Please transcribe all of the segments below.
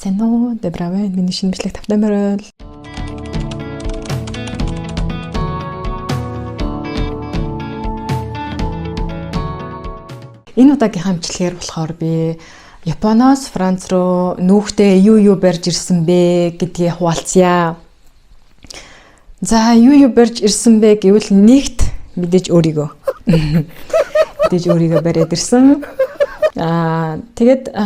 сайн уу? Дэбравэ миний шинэ бичлэг тавтамаар. Энэ удаагийн хамтлагаар болохоор би Японоос Франц руу нүүхтэй юу барьж ирсэн бэ гэдгийг хуваалцъя. За юу барьж ирсэн бэ гэвэл нэгт мэдээж өөрийгөө бариад ирсэн. Тэгээд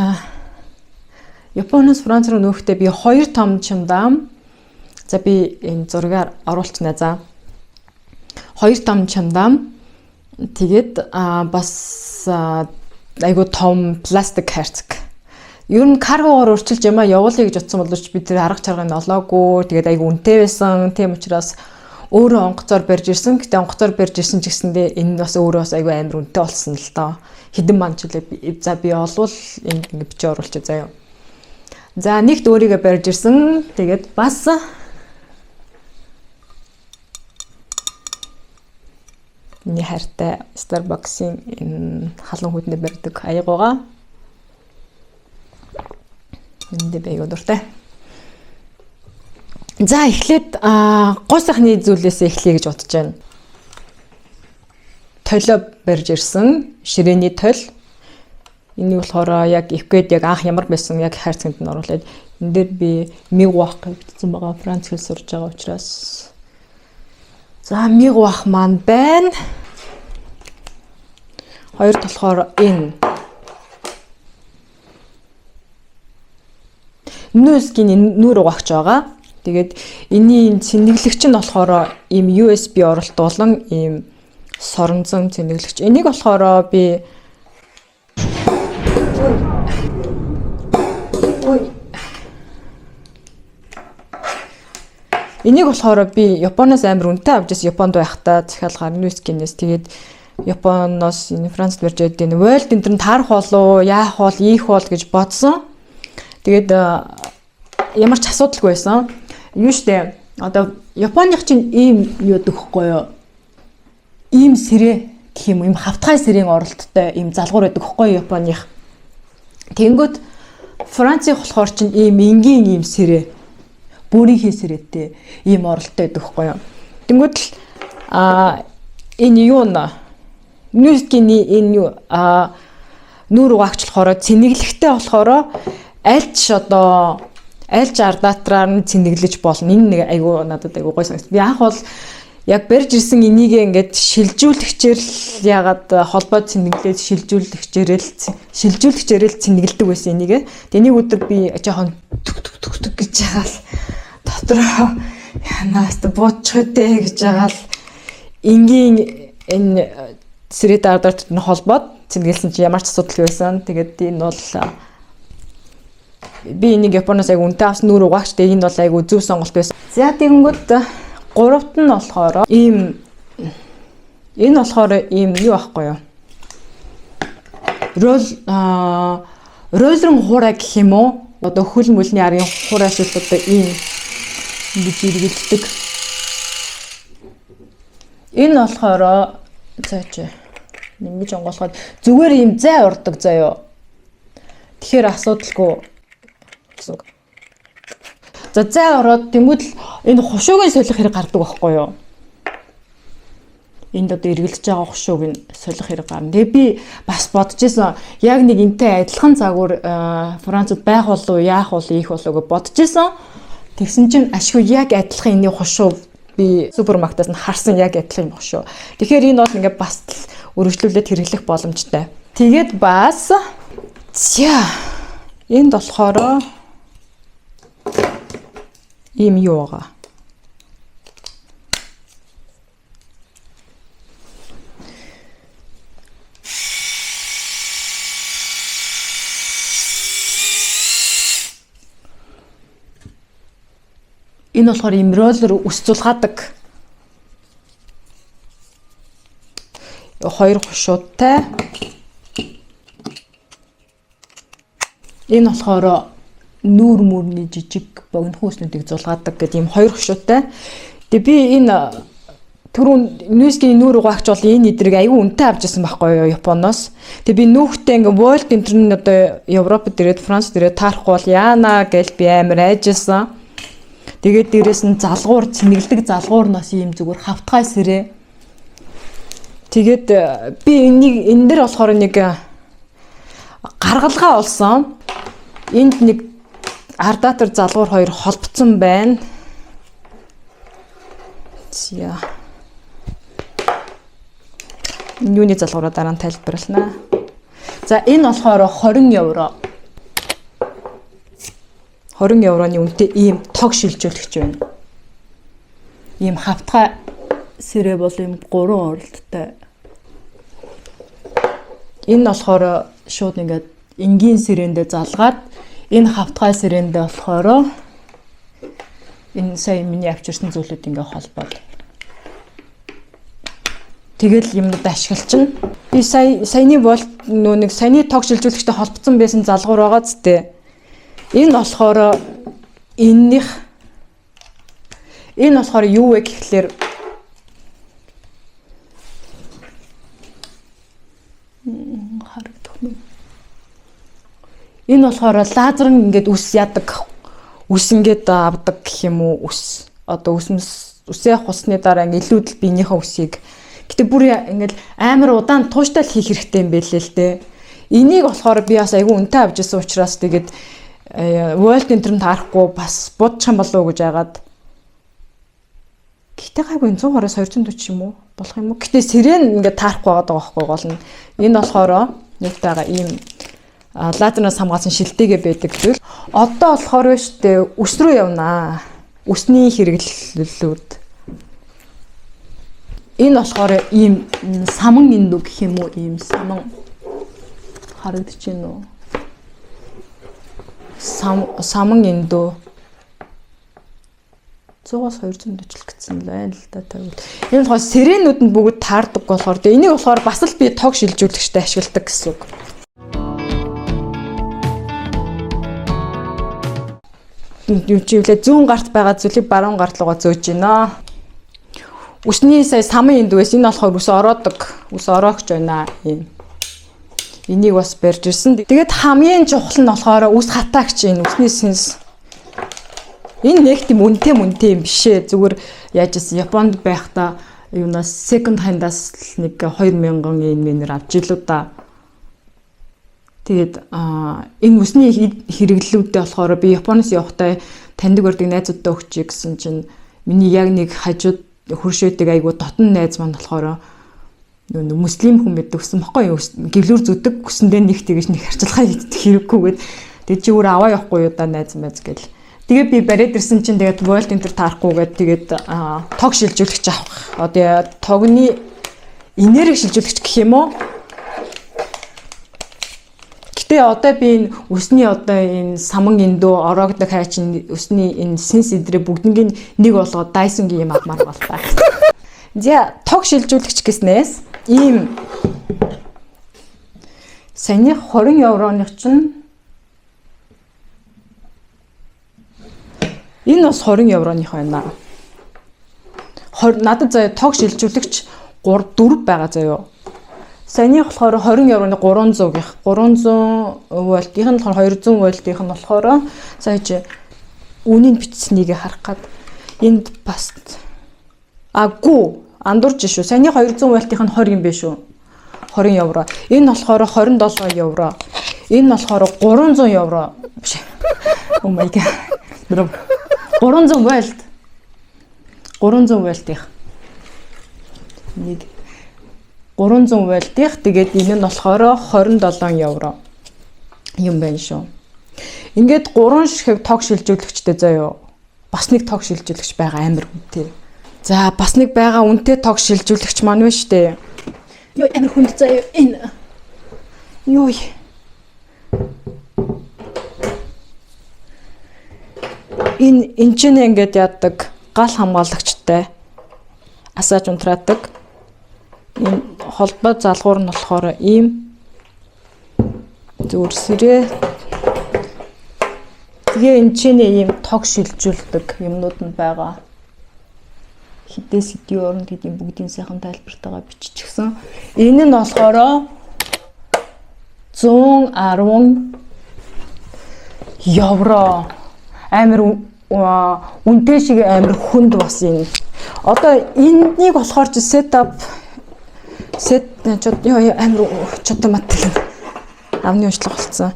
Японоос Франц руу нүүхдээ би 2 том чемодан. За би энэ зургаар оруулчихна за. 2 том чемодан. Тэгээд бас айгу том пластик хайрцаг. Ер нь каргогоор өрчилж ямаа явуулъя гэж утсан боловч би тэр арга чаргыг олоогүй. Тэгээд айгу үнэтэй байсан. Тийм учраас өөрөө онгоцоор барьж ирсэн. Гэтэ онгоцоор барьж ирсэн ч гэсэндээ энэ бас өөрөө бас айгу амар үнэтэй болсон л доо. Хэдэн манд ч үлээ. За би олвол ингэ бичиж оруулчих заяа. За нэгт өөрийгөө барьж ирсэн. Тэгээд бас миний хайртай Starbucks-ийн энэ халуун хүднээ барьдаг аягуугаа. Энд дэйгөө дуртай. За эхлээд гоо сайхны зүйлээс эхлэе гэж бодож байна. Толио барьж ирсэн. Ширээний толь. Энийг болохоор яг иквед яг анх ямар байсан яг хайрцагт нь оруулаад энэ дээр би мигуах гэсэн байгаа. Франц хэл сурж байгаа учраас. За мигуах маань байна. Хоёр болохоор энэ нөөсгийн нүүр угаагч байгаа. Тэгээд энэний цэнэглэгч нь болохоор ийм USB оролт болон ийм соронзон цэнэглэгч. Энийг болохоор би Энийг болохоор би Японоос амар үнэтэй авч ирсэн. Японд байхдаа захиалгаар нүүскинээс тэгээд Японоос энэ Францд барьж ирээд энэ World энэ таарах болов яах бол ийх бол гэж бодсон. Тэгээд ямар ч асуудалгүй байсан. Юу штэ одоо Японых чинь ийм юу гэхгүй юу? Ийм сэрээ гэх юм ийм хавтгай сэрийн оролттой ийм залгуур байдаг гэхгүй Японых. Тэнгүүд Францын болохоор чинь ийм энгийн ийм сэрээ бүрийнхээ сэрээтэй ийм оролттой байдаг хгүй юу. Тэнгүүд л энэ юу нүүскиний энэ юу нүүр угаагч болохоор цэнэглэхтэй болохоор альж ардаатраар нь цэнэглэж болно. Энэ нэг айгу надад айгу гой санагд. Би анх бол яг барьж ирсэн энийг ингээд шилжүүлэгчээр л ягаад холбоо цэнэглээд шилжүүлэгчээр л цэнэглэдэг байсан энийг. Тэнийг өдөр би жоохон түг гэж яагаад дотроо янаас буучих дээ гэж яагаад энгийн энэ сэрээд ардаарт нь холбоод цэнгэлсэн чи ямар ч асуудалгүй байсан. Тэгээд энэ бол би энийг Японоос айгу үнэтэй авсан нүүр угаагчтай энэ бол айгу зөв сонголт байсан. За тэгэнгүүт гуравт нь болохоор ийм энэ болохоор ийм юу аахгүй юу? Роллерын хуурай гэх юм уу? Одоо хөл мөлний арын хуурай шиг одоо ийм ингэж иргэлддэг. Энэ болохоор цааш ингэж онгоолоход зүгээр ийм зай урдаг заяо. Тэгэхээр асуудалгүй. За зай ороод тэнгууд л энэ хушуугийн солих хэрэг гардаг байхгүй юу? Энд одоо эргэлдэж байгаа хушууг нь солих хэрэг гарна. Тэгээ би бас бодож исэн яг нэг энтэй адилхан загвар Францад байх болов яах болов ийх болов гэж бодож исэн. Тэгсэн чинь ашгүй яг адилхан энэний хушуу би супермаркетаас нь харсан яг адилхан хушуу. Тэгэхээр энэ бол ингээд бас өргөжлүүлээд хэрэглэх боломжтой. Тэгээд бас энд болохоор ийм юу байгаа. Энэ болохоор ийм роллер ус зулгаадаг. 2 хушуутай. Энэ болохоор нүүр мөрний жижиг богино хүүснүүдийг зулгаадаг гэдэг ийм 2 хушуутай. Тэгээ би энэ түрүүн Ньюскийн нүүр угаагч бол энэ эдрийг аюу үнэтэй авч ирсэн байхгүй юу Японоос. Тэгээ би нүүхтэй ингээ World Internet одоо Европод ирээд Францд ирээд таарахгүй бол яана гэж би амар айжсэн. Тэгээд дээрэс нь залгуур цэнэглэг залгуурнаас ийм зүгээр хавтгай сэрээ. Тэгээд би энэ дээр болохоор нэг гаргалгаа олсон. Энд нэг ардатар залгуур хоёр холбогдсон байна. Зя. Юуны залгуураа дараа нь тайлбарлана. За энэ болохоор 20 евро. 20 евроны үнэтэй ийм тог шилжүүлэгч байна. Ийм хавтгай сэрээ бол ийм 3 уралдтай. Энэ болохоор шууд ингээд энгийн сэрээндээ залгаад энэ хавтгай сэрээндээ болохоор энэ сая миний авчирсан зүйлүүд ингээ холбоод. Тэгэл юмнууд ашиглчихна. Би саяны бол нэг саяны тог шилжүүлэгчтэй холбогдсон байсан залгуур байгаа зү. Энэ болохоор энэ болохоор юу вэ гэхлээр харагдах юм. Энэ болохоор лазерын ингээд үс ядаг. Үс ингээд авдаг гэх юм уу? Үс. Одоо үсээ хусны дараа илүүдэл биенийхээ үсийг гэтээ бүр ингээд амар удаан тууштай л хийх хэрэгтэй юм байлээ л дээ. Энийг болохоор би бас айгүй үнэтэй авч ирсэн учраас тэгээд World Internet харахгүй бас будчих юм болов уу гэж яагаад. Гэтээ гайгүй 100-аас 240 юм уу? Болох юм уу? Гэтээ сирен ингээд таарахгүй байгаа байхгүй гол нь. Энэ болохоор нэгтэйгээ ийм лазернаас хамгаалсан шилдээгээ байдаг зүйл. Одоо болохоор штэ үс рүү явнаа. Үсний хэрэглэлүүд. Энэ болохоор ийм саман индүү гэх юм уу? Ийм саман харагдаж байна уу? Саман индүү 100-аас 240 гэсэн л байна л да тавил. Энэ болохоор сиренүүд нь бүгд таардаг болохоор энийг болохоор бас л би тог шилжүүлэгчтэй ашигладаг гэсэн үг. Юу ч юм лээ зүүн гарт байгаа зүйлийг баруун гарт руугаа зөөж байна. Үсний сая саман индвээс энэ болохоор үс ороодог. Үс ороогч байна. Энийг бас барьж ирсэн. Тэгээд хамгийн чухал нь болохоор үс хатаагч энэ үсний сэнс. Энэ нэг тийм үнэтэй юм биш ээ. Зүгээр яаж ийсэн Японд байхдаа юунаас second hand-аас нэг 2000 yen авч илүү да. Тэгээд энэ үсний хэрэглэлүүдээ болохоор би Японоос явахдаа таньдаг бардаг найзуудтай өгчээ гэсэн чинь миний яг нэг хажууд хөршөөдөг айгуу дотн найз маань болохоор муслим хүн байдаг гэсэн баггүй юу гэвлүүр зүдэг хүсэндээ нэг тэгэж нэг харьцуулгаа хийдэх хэрэггүйгээд тэгээд чи өөр аваа явахгүй юу да найз мэз гэл. Тэгээд би бариад ирсэн чинь тэгээд World Internet таарахгүйгээд тэгээд тог шилжүүлэгч авах. Одоо тогны энерги шилжүүлэгч гэх юм уу? Гэтэ одоо би энэ үсний одоо энэ саман индүү ороогдох хайчин үсний энэ сенс идрээ бүгднийг нэг болгоод Dyson-гийн юм авмаар боллаа. За тог шилжүүлэгч гэснээс ийм саяны 20 евроны чинь энэ бас 20 евроных байна. Надад заяа тог шилжүүлэгч 4 байгаа заяа. Саяны болохоор 20 евроны 300-ийнх 300 вольтийнх нь болохоор 200 вольтийнх нь болохоор сая чи үнийн бичснийг харах гад энд бас гүү андуурч шүү. Саяны 200 вольтийнх нь 20 юм биш үү? 20 евро. Энэ болохоор 27 евро. Энэ болохоор 300 евро. Биш. Oh my god. 300 вольт. 300 вольтийнх. Нэг 300 вольтийнх тэгээд энэ нь болохоор 27 евро юм байна шүү. Ингээд 3 ширхэг тог шилжүүлэгчтэй заяа. Бас нэг тог шилжүүлэгч байгаа амар үнэтэй. За бас нэг байгаа үнэтэй тог шилжүүлэгч маань байна штэ. Йоо амар хүнд заяа энэ. Йоо. Энэ ч ингээд яадаг гал хамгаалагчтай асааж унтраадаг. Энэ холбоо залгуур нь болохоор ийм зүрсэрээ тэгээ энэ ч ийм тог шилжүүлдэг юмнууд нь байгаа. хідээс хэдийн оронд гэдгийг бүгдийн сайхан тайлбартайгаа биччихсэн. Энэ нь болохоор 110 евро. Амар үнэтэй шиг амар хүнд бас юм. Одоо энэнийг болохоор setup амар чотоматик амны уншлага болсон.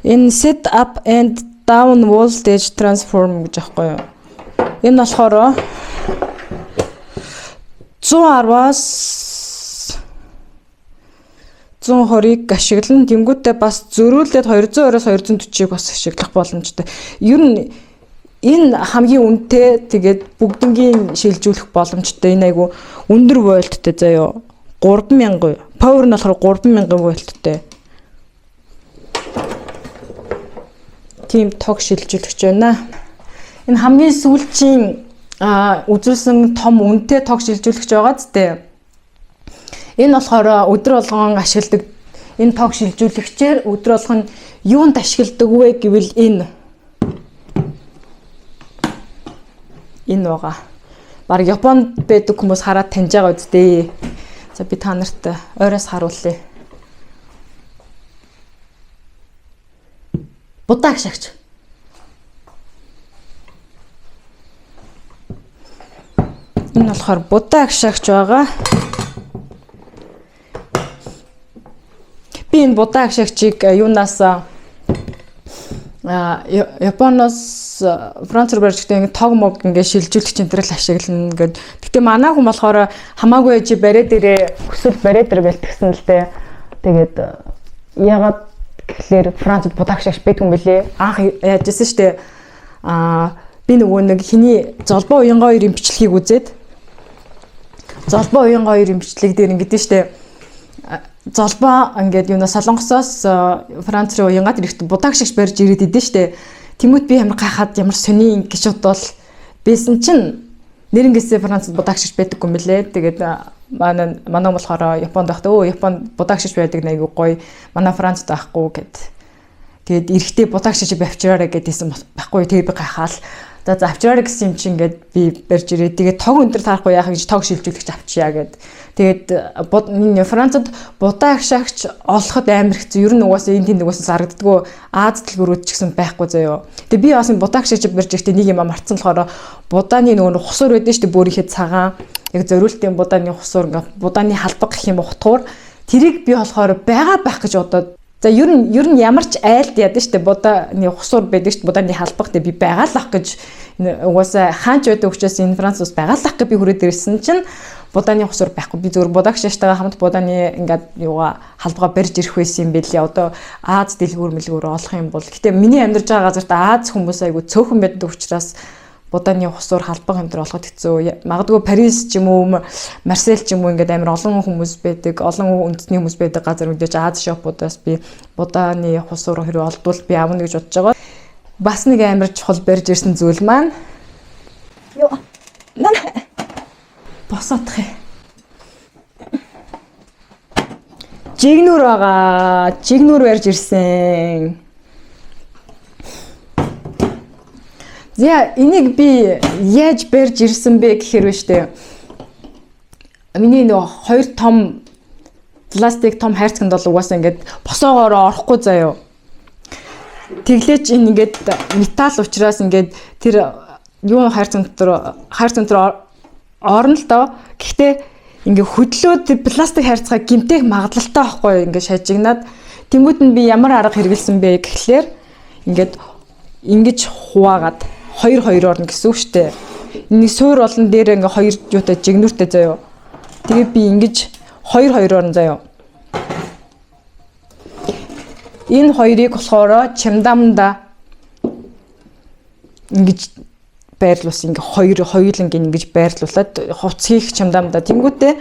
Энэ set up and down voltage transform гэж аахгүй юу? Энэ болохоор 110-аас 120-ыг ашиглан тэнгуүтээ бас зөрүүлээд 220-оос 240-ыг бас ашиглах боломжтой. Ер нь энэ хамгийн үнэтэй тэгээд бүгднгийн шилжүүлэх боломжтой. Энэ айгу өндөр вольттэй заяо 3000. Power нь болохоор 3000 вольттэй. Тийм тог шилжүүлэгч байна. Энэ хамгийн сүүлчийн үзүүлсэн том үнэтэй тог шилжүүлэгч байгаа зү. Энэ болохоор өдөр болгон ашигладаг энэ тог шилжүүлэгчээр өдөр болгон юунд ашигладаг вэ гэвэл энэ байгаа. Бараг Японд байдаг хүмүүс хараад таньж байгаа үстэй. За би та нарт ойроос харуулъя. Будаа агшаагч. Энэ болохоор будаа агшаагч байгаа. Би энэ будаа агшаагчийг юунаас Японоос Франц руу барьждаг тог мог ингээд шилжүүлэх централ ашиглана гэдэг. Гэтэ манай хүн болохоор хамаагүй ээж бариад ирээ өсвөл бариад ир гэлтгсэн л дээ. Тэгээд ягаад гэхлээр Францад будаагшаач бэдгүй юм бэлээ. Анх яажсэн штэ. Би нөгөө нэг хиний золбоо уянгаа 2-ын бичлэгийг үзээд золбоо уянгаа 2-ын бичлэг дээр ингэдэж штэ. Золбоо ингээд юунаас Солонгосоос Франц руу уянгаад ирэхдээ будаагшаач барьж ирээд идэв штэ. Тэмүүт би амар гайхаад ямар сони ингэж бодвол бийсэн чинь нэрнгээсээ Францад будаагшаач байдаггүй юм бэлээ. Тэгээд манай болохоор Японд байхдаа Японд будаагшаач байдаг нэг гоё. Манай Францад байхгүй гэд. Тэгээд эрэхтэй будаагшаач авчираарэ гэдээсэн байхгүй. Тэгээд би гайхаал. За авчираарэ гэсэн юм чи ингээд би барьж ирээ. Тэгээд тог өндөр тарахгүй яах гэж тог шилжүүлэгч авчия гэд. Тэгээд Францад будаагшаагч олоход амар хэцүү. Ер нь угаасаа энэ тэнд угаасаа зарагддаггүй. Аз дэлгүүрүүд ч гэсэн байхгүй заяо. Тэгээд би бас будаагшаагч барьж ирэхдээ нэг юм марцсан болохоор будааны нөгөө хусуур байдаг шүү дээ бөөрийнхээ цагаан. Яг зориултын будааны хусуур ингээд будааны халбаг гэх юм утгаар тэрийг би болохоор байгаа байх гэж бодоод. За ер нь ямар ч айлд яд штэ будааны хусуур байдаг штэ будааны халбаг тэ би байгаалах гэж угаасаа хаанч байдаг учраас энэ Францаас байгаалах гэж би хүрээд ирсэн чинь будааны хусуур байхгүй би зөвхөн будаагшаачтайгаа хамт будааны ингээд юугаа халбага барьж ирэх байсан юм бэлээ. Одоо Аз дэлгүүр мэлгүүр олох юм бол гэтээ миний амьдарч байгаа газарт Аз хүмүүс айгу цөөхөн байдаг учраас будааны хусуур халбага энэ төр олоход хэцүү. Магадгүй Парис ч юм уу, Марсель ч юм уу ингээд амар олон хүмүүс байдаг, олон үндэсний хүмүүс байдаг газар мэдээж Аз шопуудаас би будааны хусуур хэрэг олдвол би авна гэж бодож байгаа. Бас нэг амар чухал барьж ирсэн зүйл маань. Йоо. Босоодох юм. Жигнүр байгаа. Жигнүр барьж ирсэн. За энийг би яаж барьж ирсэн бэ гэхээр вэ штэ. Миний нөгөө хоёр том пластик том хайрцагт бол угаасаа ингээд босоогоор орохгүй заяо. Тэглээч энэ ингээд металл учраас ингээд тэр юу хайрцагт дотор орно л доо. Гэхдээ ингээ хөдлөөд пластик хайрцаг гимтэх магадлалтай байхгүй ингээ шажигнаад тэнгууд нь би ямар арга хэрэгэлсэн бэ гэхлээр ингээд ингэж хуваагаад 2-2 орно гэсэн үг штэ. Нэг суур болон дээр ингээ хоёр юутай жигнүүртэй заяо. Тэгээ би ингэж 2-2 орно заяо. Энэ хоёрыг болохоор чамдамда ингэж байрлуулсан ингээ хоёуланг ингэж байрлуулад хуц хийх чамдамда тэнгүүтээ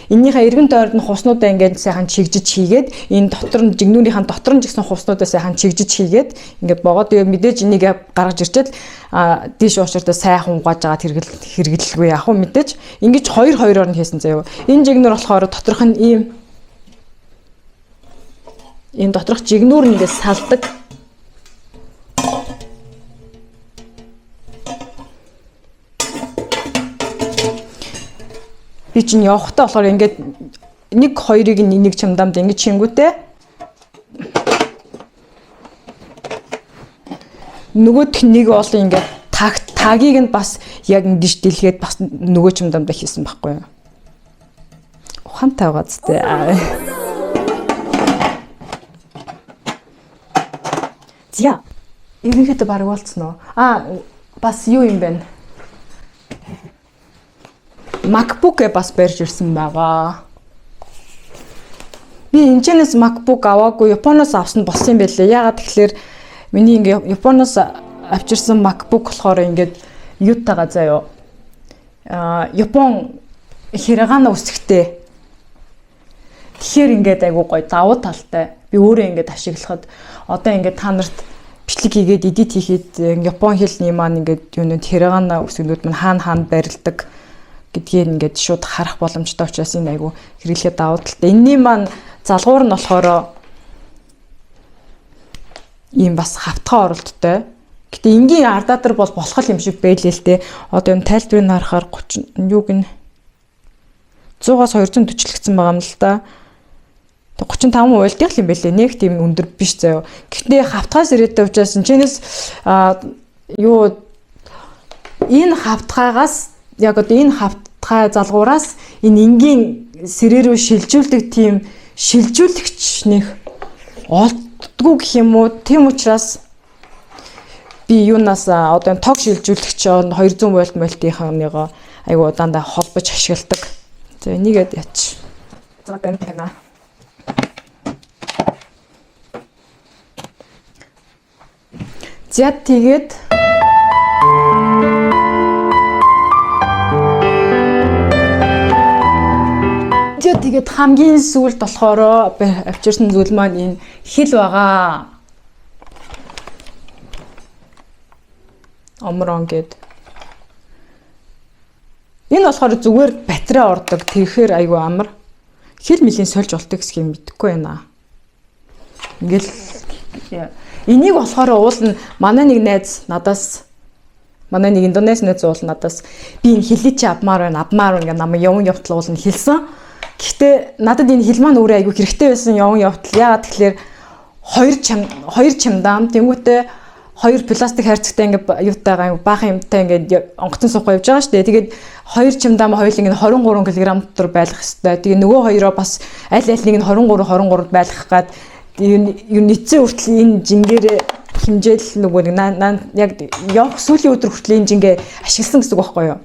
энийхээ эргэн тойрод нь хуснуудаа ингээд сайхан чигжиж хийгээд энэ дотор нь жигнүүрийнхэн дотор нь жигсэн хуснуудаа сайхан чигжиж хийгээд ингээд богоод мэдээж энийг гаргаж ирчээд диш уушртаа сайхан угааж агаад хэрэглэлгүй яах вэ мэдээж ингэж 2-2-оор нь хийсэн заяа. Энэ жигнүүр болохоор доторх нь ийм доторх жигнүүр нь ингээд салдаг. Би чинь явахтаа болохоор ингээд 1-2-ыг нэг чамдаамд ингэж шингүүтэй. Нөгөөх нэг бол ингээд тагийг нь бас яг ингэж дэлгээд бас нөгөө чамдаамд хийсэн байхгүй юу? Ухаантай байгаа зү. За. Ерөнхийдөө баг болцсон уу? Бас юу юм бэ? MacBook бас барьж ирсэн байгаа. Би энэчнээс MacBook аваагүй, Японоос авсан болсон юм байлээ. Яагаад тэгэхээр миний ингээ Японоос авчирсан MacBook болохоор ингээд юутайгаа заяа. Япон хиргаана үсгтэй. Тэгэхээр ингээд айгуу гоё давуу талтай. Би өөрөө ингээд ашиглахад одоо ингээд та нарт бичлэг хийгээд эдит хийхэд Япон хэлний маань ингээд юунууд хиргаана үсгнүүд маань хаана барилдаг гэдгийг ингээд шууд харах боломжтой учраас энэ айгу хэрэглэхэд давуу талтай. Энэний маань залгуур нь болохоор ийм бас хавтгай оролттой. Гэтэ энгийн ардаадар бол болох юм шиг байлээ л дээ. Одоо энэ тайлбарыг харахаар 30 юуг нь 100-аас 240 лэгдсэн байгаа юм л да. 35 уйлдах юм байлээ. Нэг тийм өндөр биш заяа. Гэхдээ хавтгаас ирээдтэй учраас энэчнээс юу энэ хавтгаагаас яг одоо энэ хавтгай залгуураас энэ энгийн сэрээ рүү шилжүүлдэг тийм шилжүүлэгч нэг олддгүй гэх юм уу. Тийм учраас би юунаас одоо энэ тог шилжүүлэгч 200 вольтынхааныгоо айгуу дандаа холбож ашигладаг. За энийгээд яач. За гэнэ. За тэгээд хамгийн сүүлд болохоор авчирсан зүйл маань энэ хэл байгаа. Омрон гэд. Энэ болохоор зүгээр батарей ордог. Тэгэхээр айгүй амар. Хэл мэлийн сольж болдог гэсэн юм мэдэхгүй байна. Ингээл энийг болохоор уулна манай нэг найз надаас манай нэг Индонез найз уул надаас би энэ хэлий чи авмаар байна ингээ намайг явн явтал уулна хэлсэн. Гэхдээ надад энэ хэл маань өөрөө айгүй хэрэгтэй байсан явн явтал. Яагаад тэгэхээр хоёр чамдаам тэнгуүтээ хоёр пластик хайрцагтай ингээ юутайгаа баахан юмтай ингээ онгоцон суухгүй явж байгаа шүү дээ. Тэгээд хоёр чамдаам хоёуланг нь 23 кг дотор байлгах хэрэгтэй. Тэгээ нөгөө хоёроо бас аль алийг нь 23 байлгах гад юу нийцээ хүртэл энэ жингээр хэмжээл нөгөө яг явах сүүлийн өдөр хүртэл энэ жингээ ашигласан гэсэн үг байхгүй юу?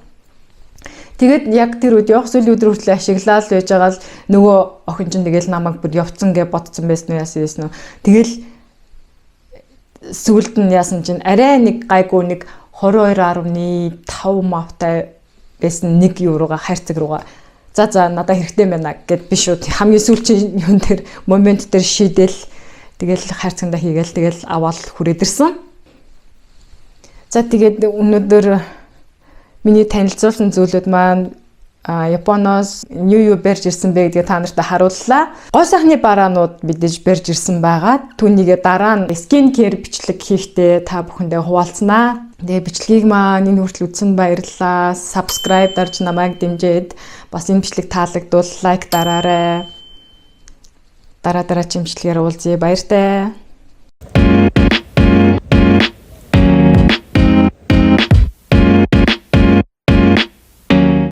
Тэгээд яг тэр үед явах сүүлийн өдөр хүртэл ашиглаад байж байгаа л нөгөө охин чинь тэгэл намайг бүр явцсан гэж бодсон байсан уу яасан уу. Тэгэл сүүлд нь яасан чинь арай нэг гайгүй нэг 22.5 мавтай байсан 1 еврога хайрцаг руугаа за надад хэрэгтэй байна гэд биш үү хамгийн сүүлчийн юм дээр момент дээр шийдэл тэгэл хайрцагнда хийгээл тэгэл аваад хүрээд ирсэн. За тэгээд өнөөдөр миний танилцуулсан зүйлүүд маань Японоос юу барьж ирсэн бэ гэдгээ та нарт харууллаа. Гой сайхны бараанууд мэдээж барьж ирсэн байгаа. Түүнийгээ дараа нь скин кэр бичлэг хийхдээ та бүхэндээ хуваалцсанаа. Тэгээ бичлэгийг маань энэ хүртэл үзсэн баярлалаа. Subscribe дарж намайг дэмжиж бас энэ бичлэг таалагдвал лайк дараарай. Дараа чимчлэгээр уулзъя. Баяртай.